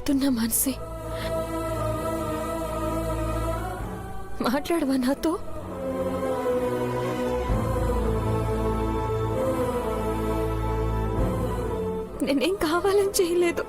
వెళ్తున్న మనసే మాట్లాడవా నాతో? నేనేం కావాలని చేయలేదు.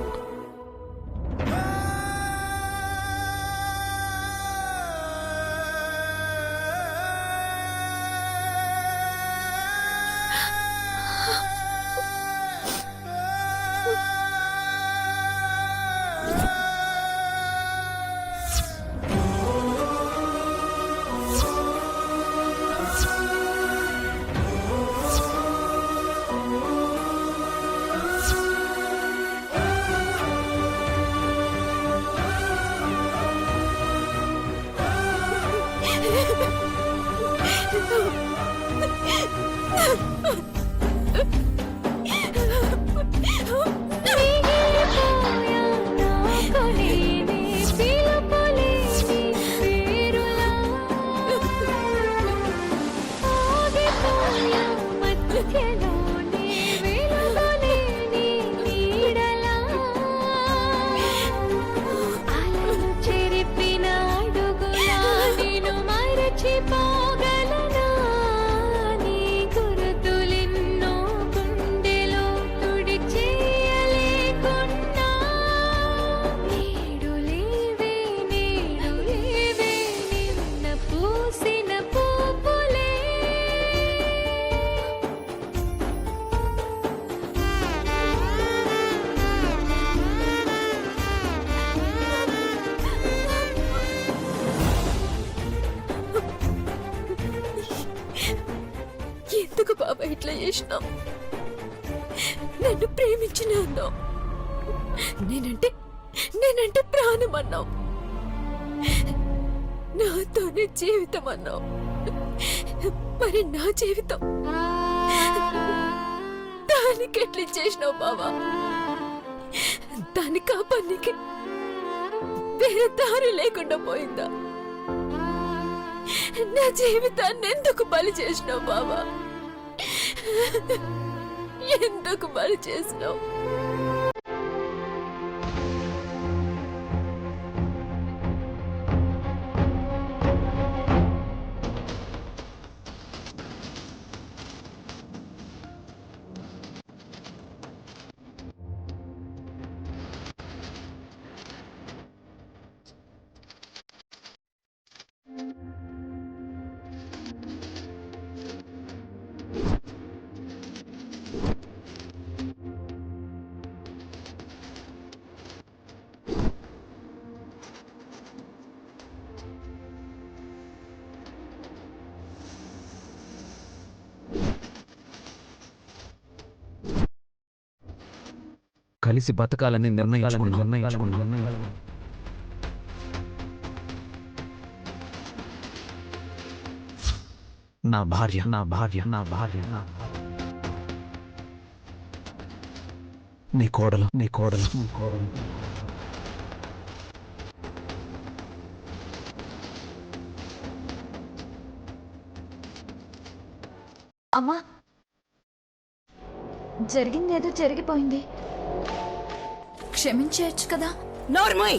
ఎందుకు బాబా ఇట్లా చేసినావు? నన్ను ప్రేమించిన అన్నావు, నేనంటే ప్రాణం అన్నావు, నాతోనే జీవితం అన్నావు. మరి నా జీవితం దానికి ఎట్లా చేసినావు బాబా? దాన్ని కాపానికి వేరే దారి లేకుండా పోయిందా? నా జీవితాన్ని ఎందుకు బలి చేసినావు బాబా? ఎందుకు బలి చేసినావు? కలిసి బతకాలని నిర్ణయించుకున్నాం. నా భార్య నీ కోడలు. అమ్మా, జరిగిందేదో జరిగిపోయింది, క్షమించవచ్చు కదా? నోర్మోయ్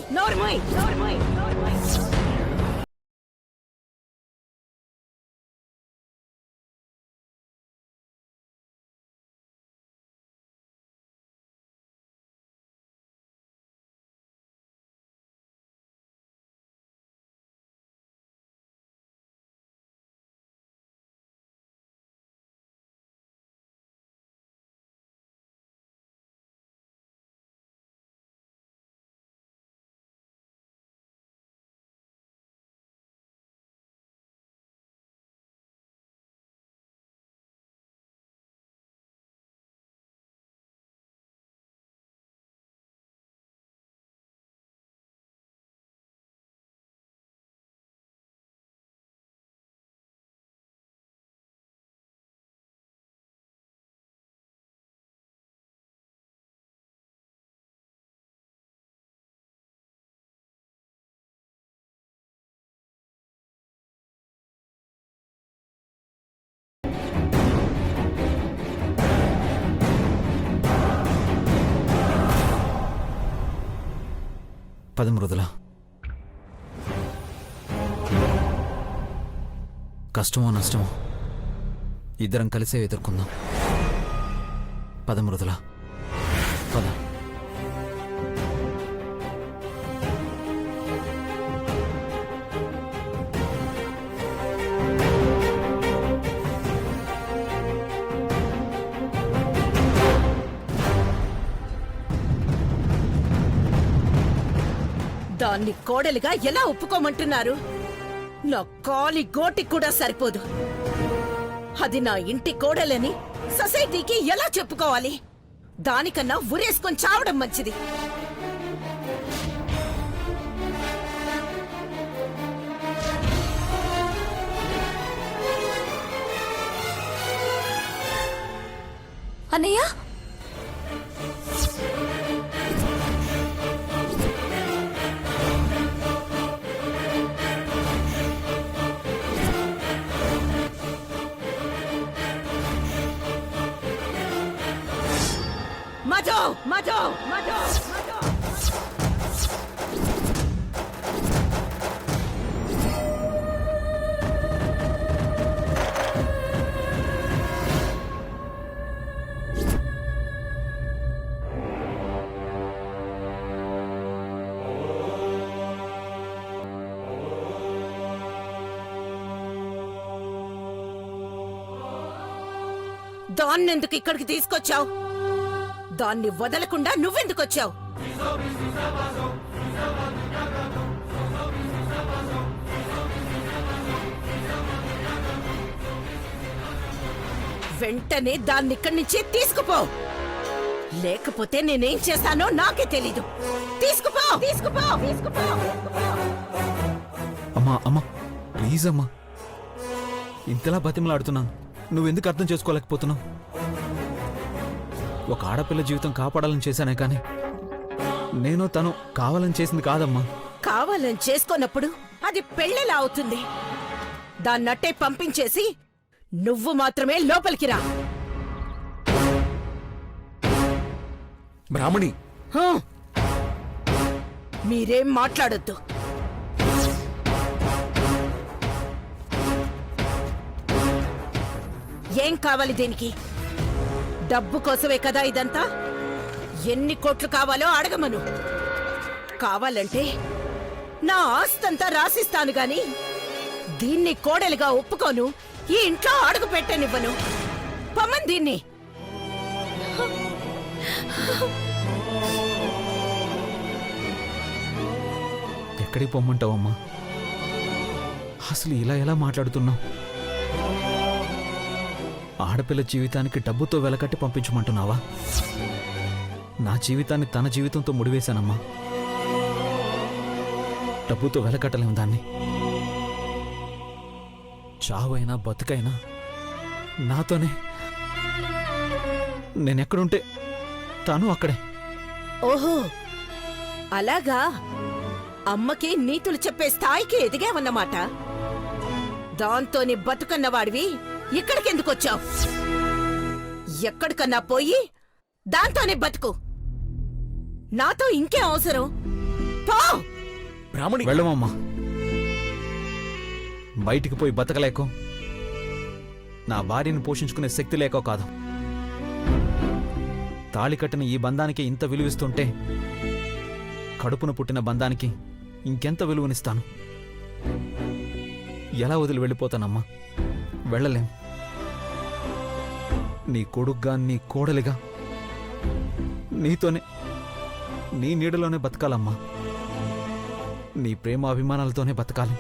పద మృదుల. కష్టమో నష్టమో ఇద్దరం కలిసే ఎదుర్కొందాం. పద మృదుల, పద. దాన్ని కోడలిగా ఎలా ఒప్పుకోమంటున్నారు? నా కాలి గోటికి కూడా సరిపోదు. అది నా ఇంటి కోడలని సొసైటీకి ఎలా చెప్పుకోవాలి? దానికన్నా ఉరేసుకొని చావడం మంచిది. అన్నయ్య, మధు మధు మధు మధు దాన్నెందుకు ఇక్కడికి తీసుకొచ్చావు? దాన్ని వదలకుండా నువ్వెందుకొచ్చావు? వెంటనే దాన్నిక్కడి నుంచి తీసుకుపో, లేకపోతే నేనేం చేస్తానో నాకే తెలీదు. తీసుకుపో తీసుకుపో తీసుకుపో. అమ్మా అమ్మా, ప్లీజ్ అమ్మా, ఇంతలా బతిమలాడుతున్నాను, నువ్వెందుకు అర్థం చేసుకోలేకపోతున్నావు? ఒక ఆడపిల్ల జీవితం కాపాడాలని చేశానే కానీ నేను తను కావాలని చేసింది కాదమ్మా. కావాలని చేసుకున్నప్పుడు అది పెళ్ళెలా అవుతుంది? దాన్నట్టే పంపించేసి నువ్వు మాత్రమే లోపలికి రా. బ్రాహ్మణి, హా? మీరేం మాట్లాడొద్దు. ఏం కావాలి దీనికి? డబ్బు కోసమే కదా ఇదంతా? ఎన్ని కోట్లు కావాలో అడగమను. కావాలంటే నా ఆస్తంతా రాసిస్తాను గాని దీన్ని కోడలిగా ఒప్పుకోను, ఈ ఇంట్లో అడుగు పెట్టనివ్వను. పొమ్మని దీన్ని. ఎక్కడికి పొమ్మంటావమ్మా? అసలు ఇలా ఎలా మాట్లాడుతున్నావు? ఆడపిల్ల జీవితానికి డబ్బుతో వెలకట్టి పంపించమంటున్నావా? నా జీవితాన్ని తన జీవితంతో ముడివేశానమ్మా. డబ్బుతో వెలకట్టలేము దాన్ని. చావైనా బతుకైనా నాతోనే. నేనెక్కడుంటే తాను అక్కడే. ఓహో, అలాగా? అమ్మకి నీతులు చెప్పే స్థాయికి ఎదిగావన్నమాట. దాంతోని బతుకన్నవాడివి ఇక్కడికెందుకొచ్చావు? ఎక్కడికన్నా పోయి దాంతోనే బతుకు. నాతో ఇంకేం అవసరం? పో. బ్రాహ్మణి, వెళ్ళమమ్మా. బయటికి పోయి బతకలేకో, నా భార్యను పోషించుకునే శక్తి లేకో కాదు. తాళి కట్టిన ఈ బంధానికి ఇంత విలువిస్తుంటే కడుపున పుట్టిన బంధానికి ఇంకెంత విలువనిస్తాను? ఎలా వదిలి వెళ్ళిపోతానమ్మా? వెళ్ళలేం. నీ కొడుగ్గా, నీ కోడలిగా నీతోనే, నీ నీడలోనే బతకాలమ్మా. నీ ప్రేమ అభిమానాలతోనే బతకాలి.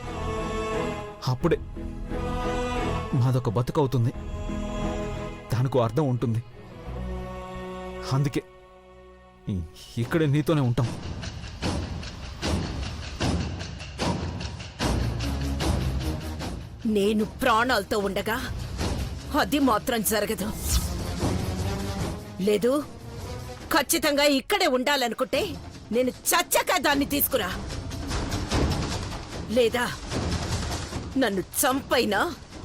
అప్పుడే మాదొక బతుకవుతుంది, దానికో అర్థం ఉంటుంది. అందుకే ఇక్కడే నీతోనే ఉంటాం. నేను ప్రాణాలతో ఉండగా అది మాత్రం జరగదు. లేదు, ఖచ్చితంగా ఇక్కడే ఉండాలనుకుంటే నేను చచ్చాక దాన్ని తీసుకురా. లేదా నన్ను చంపైనా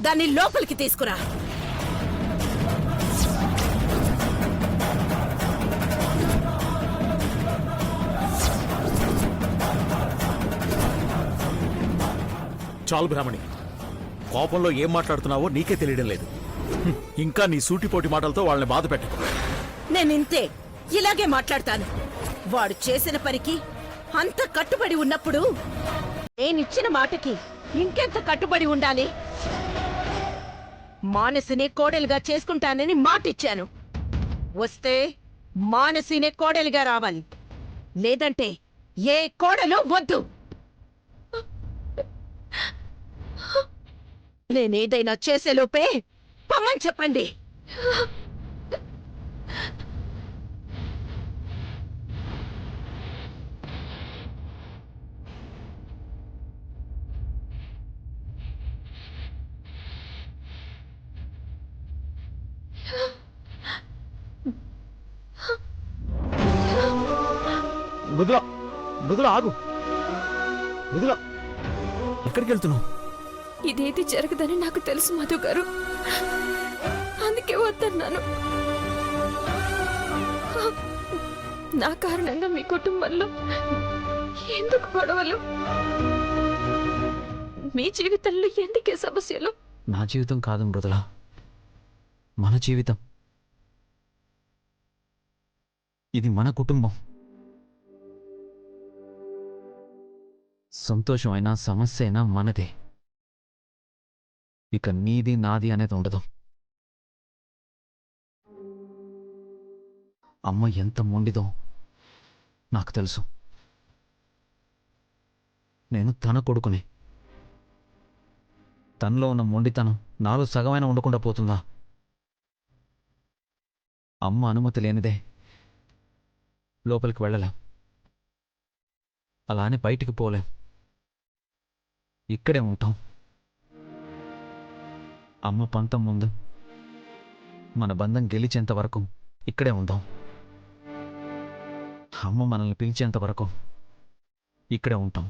దాన్ని లోపలికి తీసుకురా. చాలు బ్రాహ్మణి, కోపంలో ఏం మాట్లాడుతున్నావో నీకే తెలియడం లేదు. ఇంకా నీ సూటిపోటి మాటలతో వాళ్ళని బాధ పెట్టకు. నేనింతే, ఇలాగే మాట్లాడతాను. వాడు చేసిన పనికి అంత కట్టుబడి ఉన్నప్పుడు నేనిచ్చిన మాటకి ఇంకెంత కట్టుబడి ఉండాలి? మానసినే కోడలుగా చేసుకుంటానని మాటిచ్చాను. వస్తే మానసినే కోడలుగా రావాలి, లేదంటే ఏ కోడలు వద్దు. నేనేదైనా చేసేలోపే పొమ్మని చెప్పండి. మృదుల, మృదుల ఆగు. మృదుల, ఎక్కడికి వెళ్తున్నావు? ఇదేది జరగదని నాకు తెలుసు మధు గారు, అందుకే వద్దన్నాను. నా కారణంగా మీ కుటుంబంలో ఎందుకు గొడవలు? మీ జీవితంలో ఎందుకే సమస్యలు? నా జీవితం కాదు మృదుల, మన జీవితం. ఇది మన కుటుంబం. సంతోషం అయినా సమస్య అయినా మనదే. ఇక నీది నాది అనేది ఉండదు. అమ్మ ఎంత మొండిదో నాకు తెలుసు. నేను తన కొడుకుని. తనలో ఉన్న మొండితనం నాలో సగమైన ఉండకుండా పోతుందా? అమ్మ అనుమతి లేనిదే లోపలికి వెళ్ళలేం, అలానే బయటికి పోలేం. ఇక్కడే ఉంటాం. అమ్మ పంతం ముందు మన బంధం గెలిచేంత వరకు ఇక్కడే ఉందాం. అమ్మ మనల్ని పిలిచేంత వరకు ఇక్కడే ఉంటాం.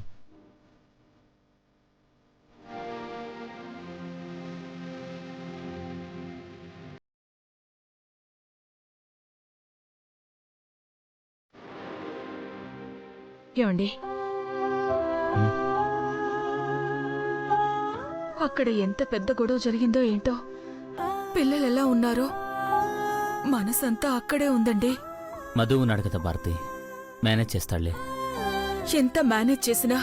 ఏమండి, అక్కడ ఎంత పెద్ద గొడవ జరిగిందో ఏంటో. పిల్లలు ఎలా ఉన్నారో, మనసంతా అక్కడే ఉందండి. మధు ఉన్నాడు కదా భారతి, మేనేజ్ చేస్తాడులే. ఎంత మేనేజ్ చేసినా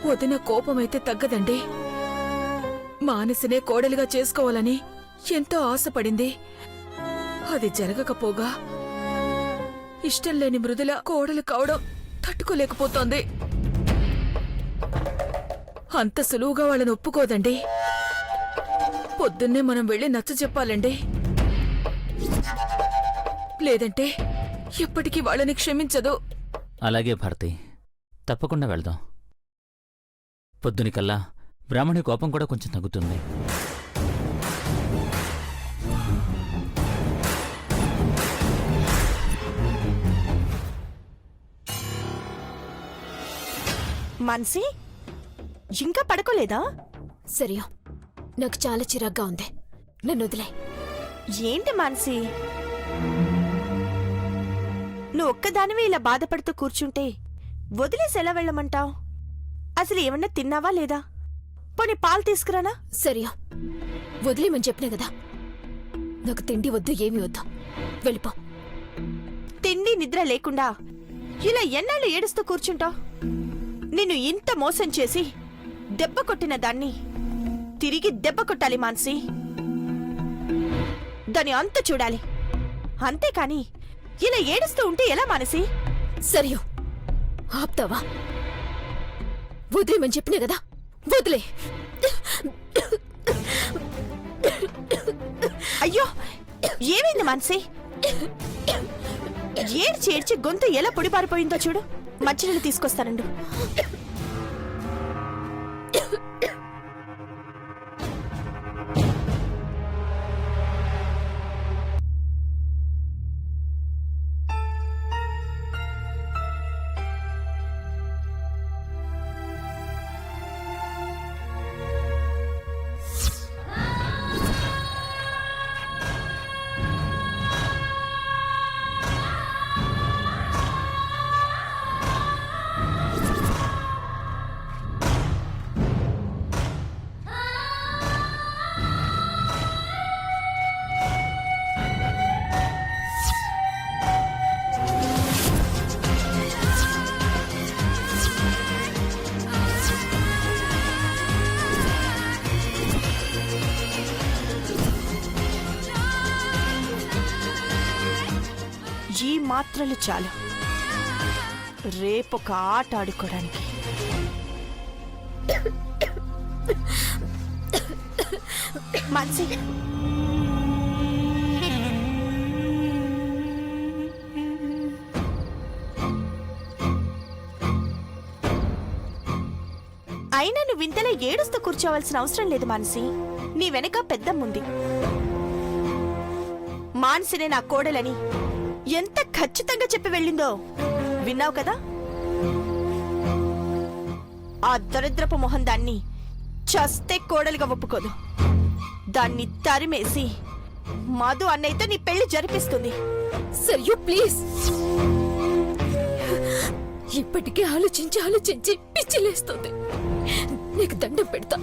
వదిన కోపమైతే తగ్గదండి. మానసినే కోడలిగా చేసుకోవాలని ఎంతో ఆశపడింది. అది జరగకపోగా ఇష్టం లేని మృదుల కోడలు కావడం తట్టుకోలేకపోతోంది. అంత సులువుగా వాళ్ళని ఒప్పుకోదండి. పొద్దున్నే మనం వెళ్ళి నచ్చ చెప్పాలండి, లేదంటే ఎప్పటికీ వాళ్ళని క్షమించదు. అలాగే భారతి, తప్పకుండా వెళ్దాం. పొద్దునికల్లా బ్రాహ్మణి కోపం కూడా కొంచెం తగ్గుతుంది. మాన్సి, ఇంకా పడుకోలేదా? సరియా, నాకు చాలా చిరాగ్గా ఉంది, నన్ను వదిలే. ఏంటి మాన్సి, నువ్వు ఒక్కదానివే ఇలా బాధపడుతూ కూర్చుంటే వదిలేసి ఎలా వెళ్ళమంటావు? అసలు ఏమన్నా తిన్నావా లేదా? పోనీ పాలు తీసుకురానా? సరియా, వదిలేమని చెప్పినా కదా. నాకు తిండి వద్దు, ఏమీ వద్దు, వెళ్ళిపో. తిండి నిద్ర లేకుండా ఇలా ఎన్నాళ్ళు ఏడుస్తూ కూర్చుంటావు? నిన్ను ఇంత మోసం చేసి దెబ్బ కొట్టిన దాన్ని తిరిగి దెబ్బ కొట్టాలి మాన్సి. దాని అంత చూడాలి, అంతేకాని ఇలా ఏడుస్తూ ఉంటే ఎలా మానసి? సరియో, ఆప్తావా? వదిలేమని చెప్పినా కదా, వదిలే. అయ్యో, ఏమైంది మాన్సి? ఏడ్చి ఏడ్చి గొంతు ఎలా పొడిపారిపోయిందో చూడు. మంచినీళ్ళు తీసుకొస్తానండు. ఈ మాత్రలు చాలు రేపొక ఆట ఆడుకోవడానికి. మాన్సి, అయినా నువ్వు ఇంతలో ఏడుస్తూ కూర్చోవలసిన అవసరం లేదు మానసి. నీ వెనక పెద్దమ్ముంది. మానసినే నా కోడలని ఎంత ఖచ్చితంగా చెప్పి వెళ్ళిందో విన్నావు కదా. ఆ దరిద్రపు మొహం దాన్ని చస్తే కోడలుగా ఒప్పుకోదు. దాన్ని తరిమేసి మధు అన్నయ్యతో నీ పెళ్లి జరిపిస్తుంది. సర్యు ప్లీజ్. ఇప్పటికే ఆలోచించి పిచ్చిలేస్తుంది. నీకు దండం పెడతా.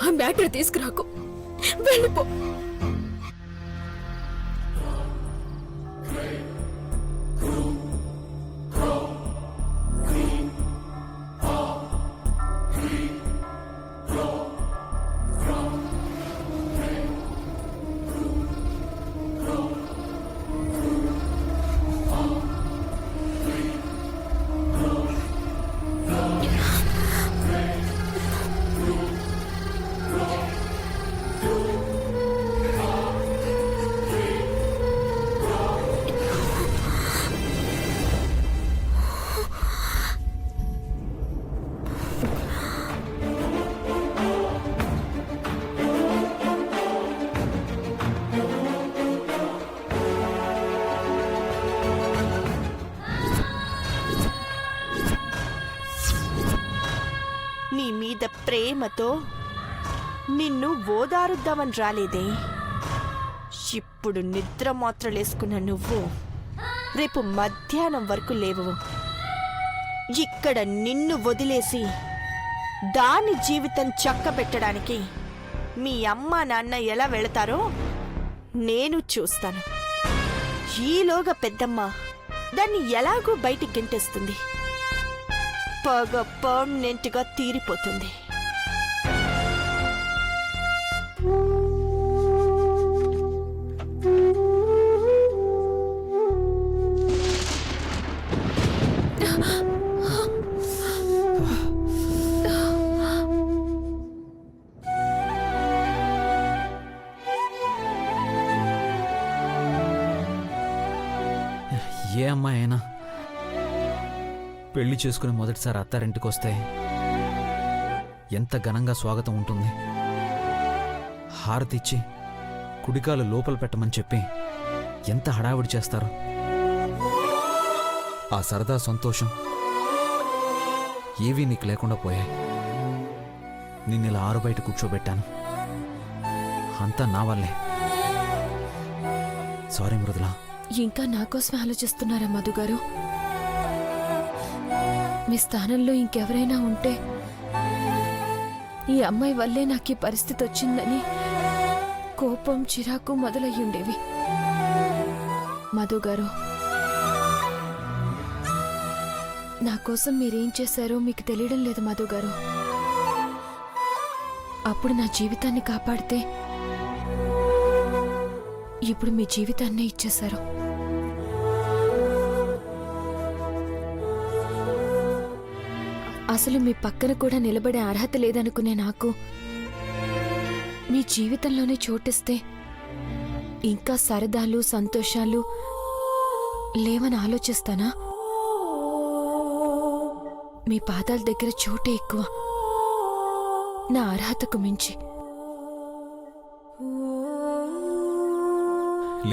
ఆ మ్యాటర్ తీసుకురాకు, వెళ్ళిపో. నీ మీద ప్రేమతో నిన్ను ఓదారుద్దామని రాలేదే. ఇప్పుడు నిద్ర మాత్రలేసుకున్న నువ్వు రేపు మధ్యాహ్నం వరకు లేవు. ఇక్కడ నిన్ను వదిలేసి దాని జీవితం చక్కబెట్టడానికి మీ అమ్మా నాన్న ఎలా వెళతారో నేను చూస్తాను. ఈలోగా పెద్దమ్మ దాన్ని ఎలాగో బయటికి గెంటేస్తుంది. పగ పర్మనెంట్ గా తీరిపోతుంది. ఏ అమ్మాయి అయినా పెళ్లి చేసుకుని మొదటిసారి అత్తారింటికి వస్తే ఎంత ఘనంగా స్వాగతం ఉంటుంది. హారతిచ్చి కుడికాలు లోపల పెట్టమని చెప్పి ఎంత హడావిడి చేస్తారు. ఆ సరదా సంతోషం ఏవీ నీకు లేకుండా పోయాయి. నిన్నిలా ఆరు బయట కూర్చోబెట్టాను. అంతా నా వల్లే. సారీ మృదులా. ఇంకా నా కోసమే ఆలోచిస్తున్నారా మధు గారు? మీ స్థానంలో ఇంకెవరైనా ఉంటే ఈ అమ్మాయి వల్లే నాకు ఈ పరిస్థితి వచ్చిందని కోపం చిరాకు మొదలయ్యుండేవి. మధు గారు, నా కోసం మీరేం చేశారో మీకు తెలియడం లేదు మధు గారు. అప్పుడు నా జీవితాన్ని కాపాడితే ఇప్పుడు మీ జీవితాన్నే ఇచ్చేశారు. అసలు మీ పక్కన కూడా నిలబడే అర్హత లేదనుకునే నాకు మీ జీవితంలోనే చోటిస్తే ఇంకా సరదాలు సంతోషాలు లేవని ఆలోచిస్తానా? మీ పాదాల దగ్గర చోటే ఎక్కువ, నా అర్హతకు మించి.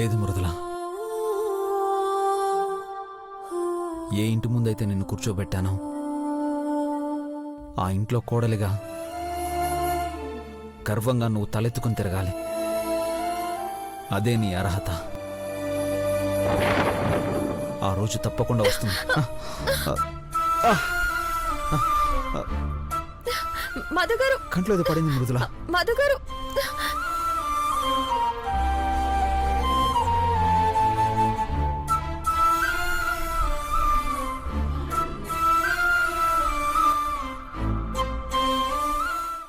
లేదు మృదులా. ఏ ఇంటి ముందైతే నిన్ను కూర్చోబెట్టానో ఆ ఇంట్లో కోడలిగా గర్వంగా నువ్వు తలెత్తుకుని తిరగాలి. అదే నీ అర్హత. ఆ రోజు తప్పకుండా వస్తుంది. మధు గారు, కంట్లో ఏదో పడింది మృదులా. మధు గారు,